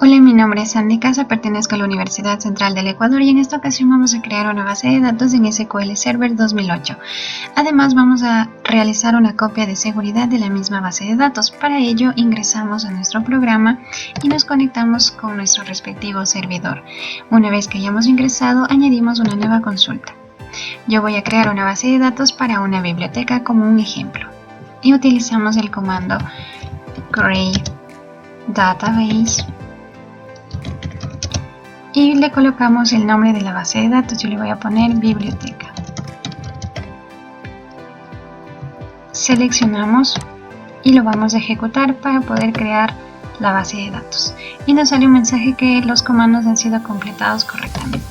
Hola, mi nombre es Sandy Casa, pertenezco a la Universidad Central del Ecuador y en esta ocasión vamos a crear una base de datos en SQL Server 2008. Además vamos a realizar una copia de seguridad de la misma base de datos. Para ello ingresamos a nuestro programa y nos conectamos con nuestro respectivo servidor. Una vez que hayamos ingresado, añadimos una nueva consulta. Yo voy a crear una base de datos para una biblioteca como un ejemplo y utilizamos el comando create database y le colocamos el nombre de la base de datos. Yo le voy a poner biblioteca. Seleccionamos y lo vamos a ejecutar para poder crear la base de datos y nos sale un mensaje que los comandos han sido completados correctamente.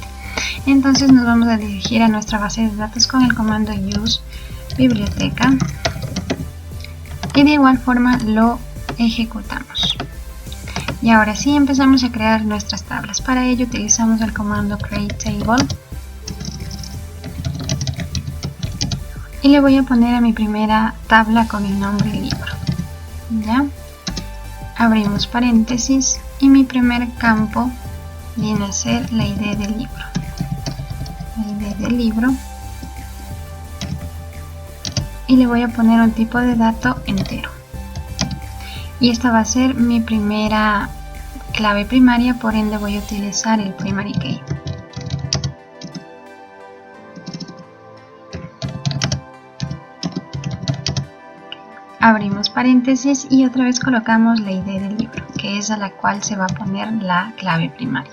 Entonces nos vamos a dirigir a nuestra base de datos con el comando use biblioteca y de igual forma lo ejecutamos. Y ahora sí empezamos a crear nuestras tablas. Para ello utilizamos el comando create table y le voy a poner a mi primera tabla con el nombre libro. ¿Ya? Abrimos paréntesis y mi primer campo viene a ser la ID del libro. La ID del libro. Y le voy a poner un tipo de dato entero. Y esta va a ser mi primera clave primaria, por ende voy a utilizar el primary key. Abrimos paréntesis y otra vez colocamos la ID del libro, que es a la cual se va a poner la clave primaria.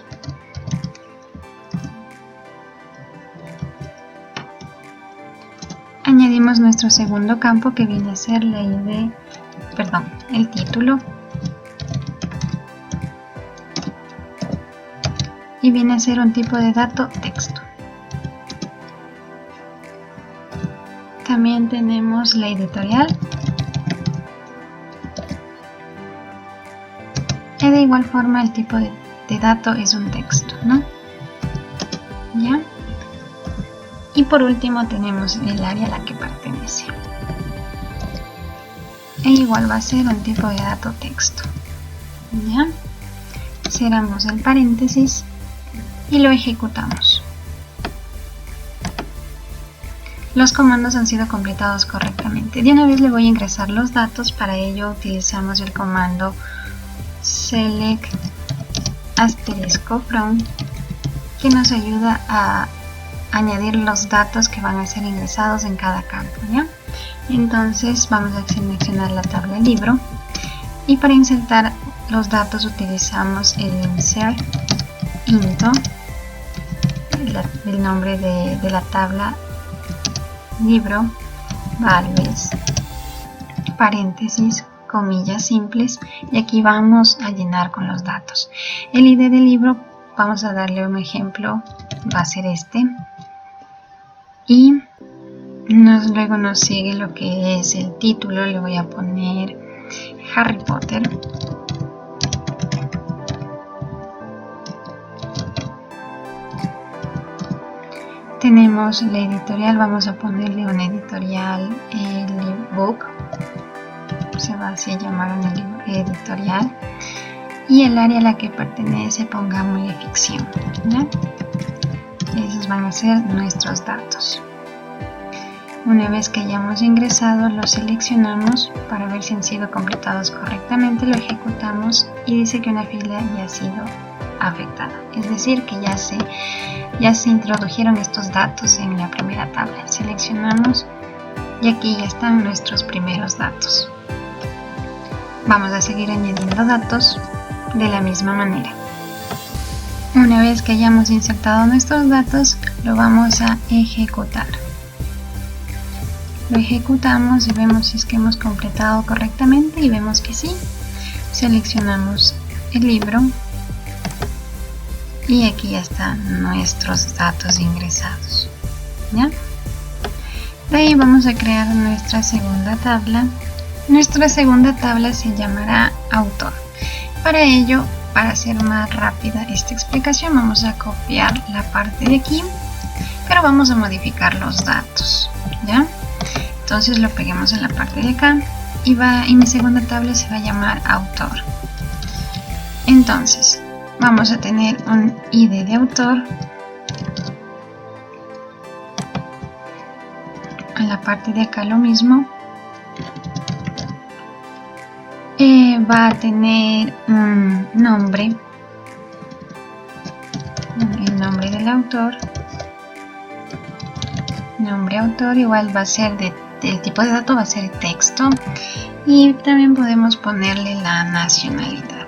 Añadimos nuestro segundo campo que viene a ser la ID, el título, y viene a ser un tipo de dato texto. También tenemos la editorial y de igual forma el tipo de dato es un texto, ¿no? ¿Ya? Y por último tenemos el área a la que pertenece. E igual va a ser un tipo de dato texto. ¿Ya? Cerramos el paréntesis y lo ejecutamos. Los comandos han sido completados correctamente. De una vez le voy a ingresar los datos. Para ello utilizamos el comando select *from, que nos ayuda a añadir los datos que van a ser ingresados en cada campo, ¿ya? Entonces vamos a seleccionar la tabla libro y para insertar los datos utilizamos el insert into, el nombre de la tabla libro, values, paréntesis, comillas simples, y aquí vamos a llenar con los datos. El ID del libro, vamos a darle un ejemplo, va a ser este. Y luego nos sigue lo que es el título. Le voy a poner Harry Potter. Tenemos la editorial, vamos a ponerle una editorial, el book, se va así a llamar una editorial. Y el área a la que pertenece, pongámosle ficción, ¿ya? Esos van a ser nuestros datos. Una vez que hayamos ingresado, los seleccionamos para ver si han sido completados correctamente, lo ejecutamos y dice que una fila ya ha sido afectada. Es decir, que ya se introdujeron estos datos en la primera tabla. Seleccionamos y aquí ya están nuestros primeros datos. Vamos a seguir añadiendo datos de la misma manera. Una vez que hayamos insertado nuestros datos, lo vamos a ejecutar. Lo ejecutamos y vemos si es que hemos completado correctamente y vemos que sí. Seleccionamos el libro y aquí ya están nuestros datos ingresados, ¿ya? De ahí vamos a crear nuestra segunda tabla. Nuestra segunda tabla se llamará autor. Para ello, para hacer más rápida esta explicación, vamos a copiar la parte de aquí, pero vamos a modificar los datos, ¿ya? Entonces lo peguemos en la parte de acá y mi segunda tabla se va a llamar autor. Entonces, vamos a tener un ID de autor. En la parte de acá lo mismo. Va a tener un nombre. El nombre del autor. Nombre autor igual va a ser del tipo de dato va a ser texto. Y también podemos ponerle la nacionalidad.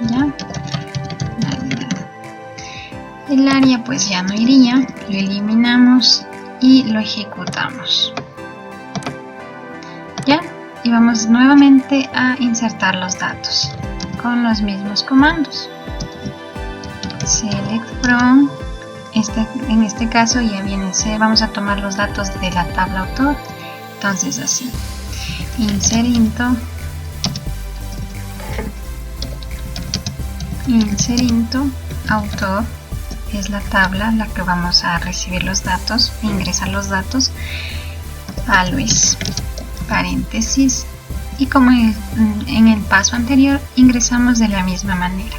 ¿Ya? El área pues ya no iría, lo eliminamos y lo ejecutamos. ¿Ya? Y vamos nuevamente a insertar los datos con los mismos comandos. Select from, en este caso ya viene, vamos a tomar los datos de la tabla autor, entonces así. Insert into autor es la tabla en la que vamos a recibir los datos, ingresar los datos, always, paréntesis, y como en el paso anterior ingresamos de la misma manera.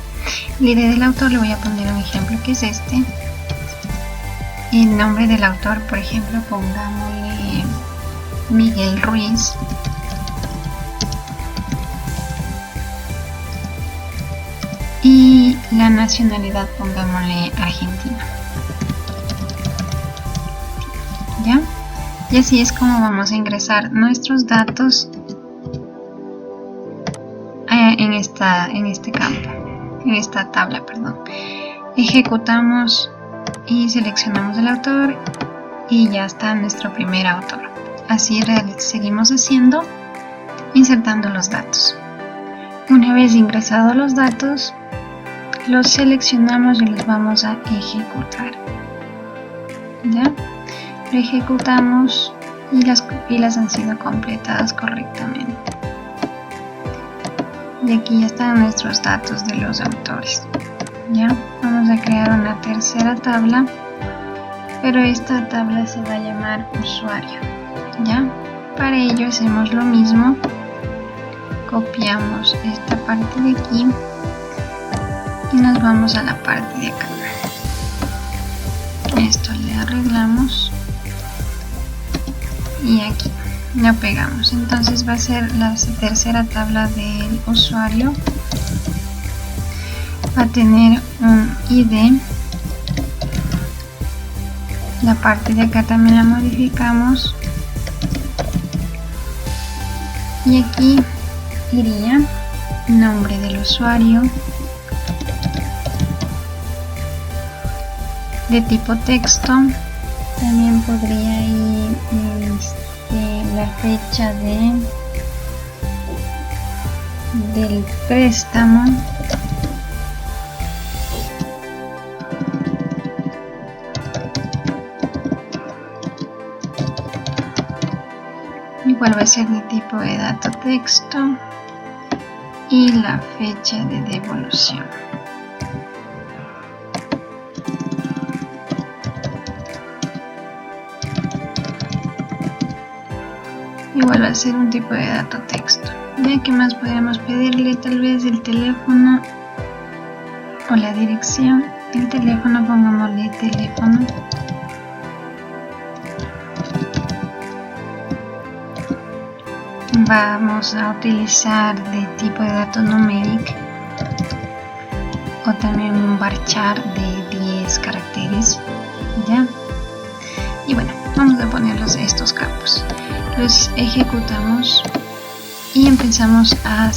El ID del autor le voy a poner un ejemplo que es este. El nombre del autor, por ejemplo, pongámosle Miguel Ruiz. Y la nacionalidad pongámosle Argentina. ¿Ya? Y así es como vamos a ingresar nuestros datos en este campo, en esta tabla, perdón. Ejecutamos y seleccionamos el autor y ya está nuestro primer autor. Así seguimos haciendo, insertando los datos. Una vez ingresados los datos, los seleccionamos y los vamos a ejecutar. ¿Ya? Lo ejecutamos y las filas han sido completadas correctamente. Y aquí ya están nuestros datos de los autores. ¿Ya? Vamos a crear una tercera tabla, pero esta tabla se va a llamar usuario. ¿Ya? Para ello hacemos lo mismo. Copiamos esta parte de aquí y nos vamos a la parte de acá. Esto le arreglamos y aquí lo pegamos. Entonces va a ser la tercera tabla del usuario. Va a tener un ID. La parte de acá también la modificamos y aquí iría nombre del usuario, de tipo texto. También podría ir la fecha del préstamo, igual va a ser de tipo de dato texto, y la fecha de devolución. Igual va a ser un tipo de dato texto. ¿Ya? ¿Qué más podemos pedirle? Tal vez el teléfono o la dirección. El teléfono, pongámosle teléfono. Vamos a utilizar de tipo de dato numeric o también un varchar de 10 caracteres. ¿Ya? Y bueno, vamos a ponerlos estos campos. Los ejecutamos y empezamos a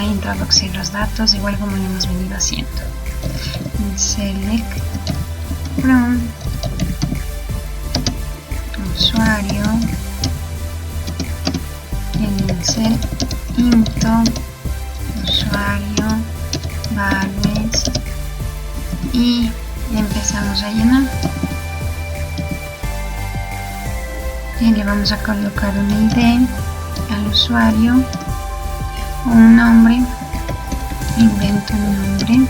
introducir los datos igual como lo hemos venido haciendo. Select from usuario, insert into usuario, values, y empezamos a llenar. Y le vamos a colocar un ID al usuario, un nombre, invento un nombre.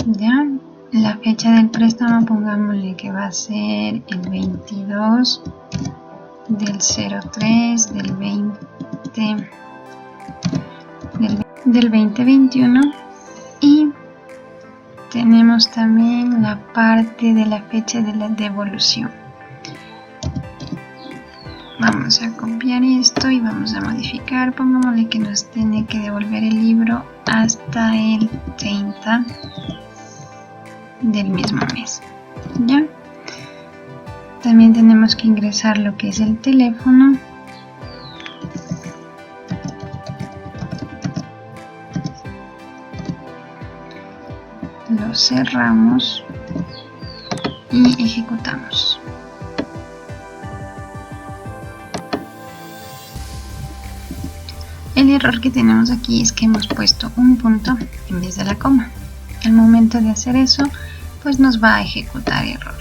Ya, la fecha del préstamo pongámosle que va a ser el 22 del 03 del 20 del 2021 y tenemos también la parte de la fecha de la devolución. Vamos a copiar esto y vamos a modificar. Pongámosle que nos tiene que devolver el libro hasta el 30 del mismo mes. ¿Ya? También tenemos que ingresar lo que es el teléfono. Lo cerramos y ejecutamos. El error que tenemos aquí es que hemos puesto un punto en vez de la coma. Al momento de hacer eso, pues nos va a ejecutar error.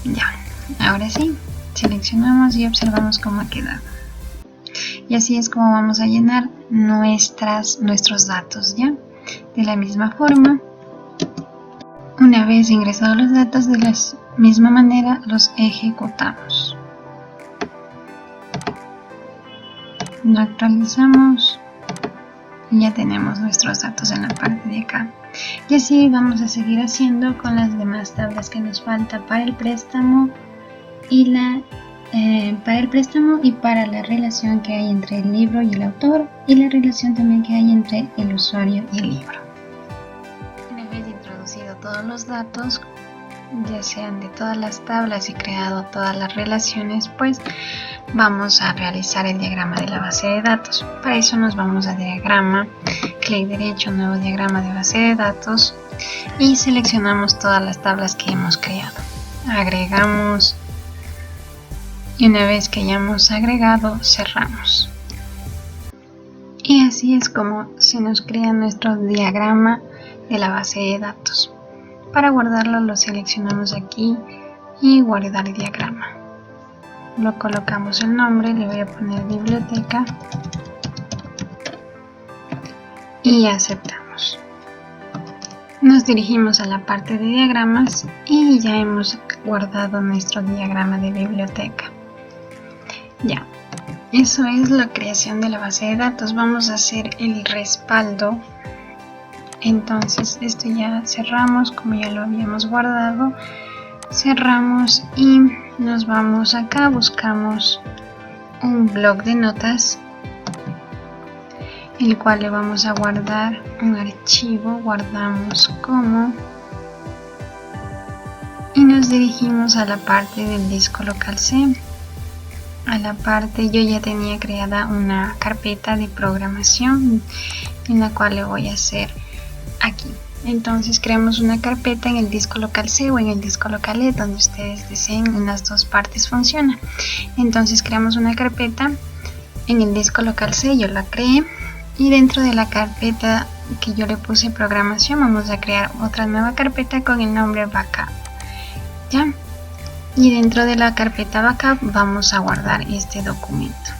Ya, ahora sí, seleccionamos y observamos cómo ha quedado. Y así es como vamos a llenar nuestros datos, ¿ya? De la misma forma, una vez ingresados los datos, de la misma manera los ejecutamos. Lo actualizamos y ya tenemos nuestros datos en la parte de acá. Y así vamos a seguir haciendo con las demás tablas que nos falta para el préstamo y para la relación que hay entre el libro y el autor, y la relación también que hay entre el usuario y el libro. Una vez introducido todos los datos, ya sean de todas las tablas y creado todas las relaciones, pues vamos a realizar el diagrama de la base de datos. Para eso nos vamos a diagrama, clic derecho, nuevo diagrama de base de datos y seleccionamos todas las tablas que hemos creado. Agregamos y una vez que hayamos agregado, cerramos. Y así es como se nos crea nuestro diagrama de la base de datos. Para guardarlo lo seleccionamos aquí y guardar diagrama. Lo colocamos el nombre, le voy a poner biblioteca y aceptamos. Nos dirigimos a la parte de diagramas y ya hemos guardado nuestro diagrama de biblioteca. Ya, eso es la creación de la base de datos. Vamos a hacer el respaldo. Entonces esto ya cerramos, como ya lo habíamos guardado, cerramos y nos vamos acá, buscamos un bloc de notas, el cual le vamos a guardar un archivo, guardamos como, y nos dirigimos a la parte del disco local C. A la parte, yo ya tenía creada una carpeta de programación en la cual le voy a hacer aquí. Entonces creamos una carpeta en el disco local C o en el disco local E, donde ustedes deseen, en las dos partes funciona. Entonces creamos una carpeta en el disco local C, yo la creé, y dentro de la carpeta que yo le puse programación vamos a crear otra nueva carpeta con el nombre backup, ¿ya? Y dentro de la carpeta backup vamos a guardar este documento.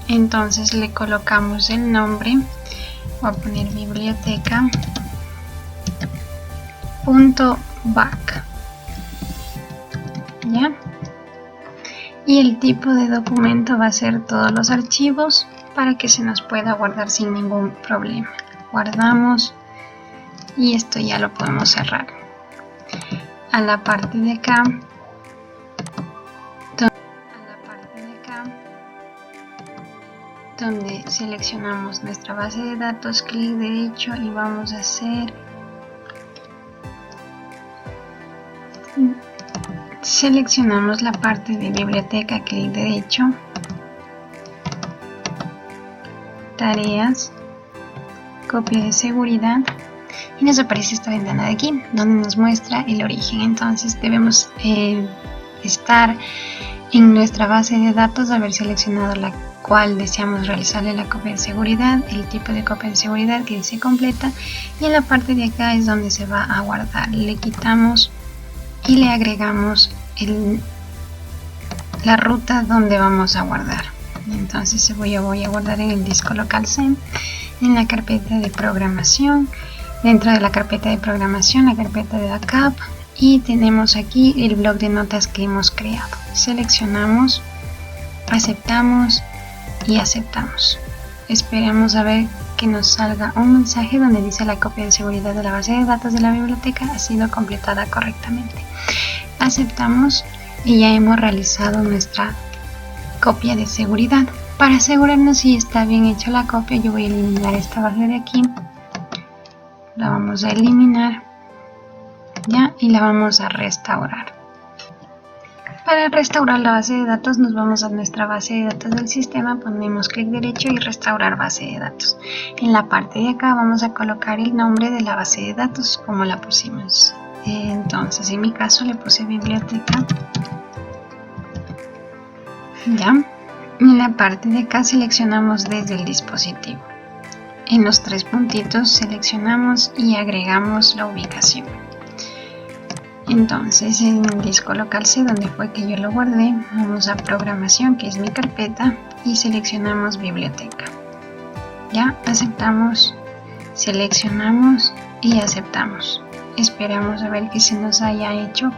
Entonces le colocamos el nombre, voy a poner biblioteca.back, ¿ya? Y el tipo de documento va a ser todos los archivos para que se nos pueda guardar sin ningún problema. Guardamos y esto ya lo podemos cerrar. A la parte de acá, donde seleccionamos nuestra base de datos, clic derecho y vamos a hacer, seleccionamos la parte de biblioteca, clic derecho, tareas, copia de seguridad, y nos aparece esta ventana de aquí donde nos muestra el origen. Entonces debemos estar en nuestra base de datos, haber seleccionado la cual deseamos realizarle la copia de seguridad, el tipo de copia de seguridad que dice completa, y en la parte de acá es donde se va a guardar. Le quitamos y le agregamos la ruta donde vamos a guardar. Entonces voy a guardar en el disco local C, en la carpeta de programación, dentro de la carpeta de programación la carpeta de backup, y tenemos aquí el bloc de notas que hemos creado. Seleccionamos, aceptamos y aceptamos. esperamos a ver que nos salga un mensaje donde dice la copia de seguridad de la base de datos de la biblioteca ha sido completada correctamente. Aceptamos y ya hemos realizado nuestra copia de seguridad. Para asegurarnos si está bien hecha la copia, yo voy a eliminar esta base de aquí. La vamos a eliminar ya y la vamos a restaurar. Para restaurar la base de datos nos vamos a nuestra base de datos del sistema, ponemos clic derecho y restaurar base de datos. En la parte de acá vamos a colocar el nombre de la base de datos como la pusimos. Entonces en mi caso le puse biblioteca. Ya. En la parte de acá seleccionamos desde el dispositivo. En los 3 puntitos seleccionamos y agregamos la ubicación. Entonces en el disco local C, donde fue que yo lo guardé, vamos a programación, que es mi carpeta, y seleccionamos biblioteca. Ya, aceptamos, seleccionamos y aceptamos. Esperamos a ver que se nos haya hecho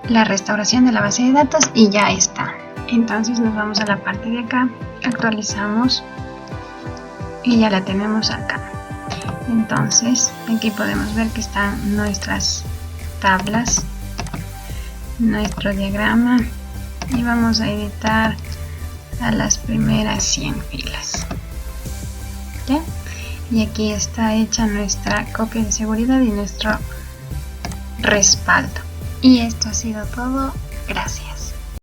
la restauración de la base de datos y ya está. Entonces nos vamos a la parte de acá, actualizamos y ya la tenemos acá. Entonces aquí podemos ver que están nuestras tablas, nuestro diagrama, y vamos a editar a las primeras 100 filas. ¿Ya? Y aquí está hecha nuestra copia de seguridad y nuestro respaldo. Y esto ha sido todo. Gracias.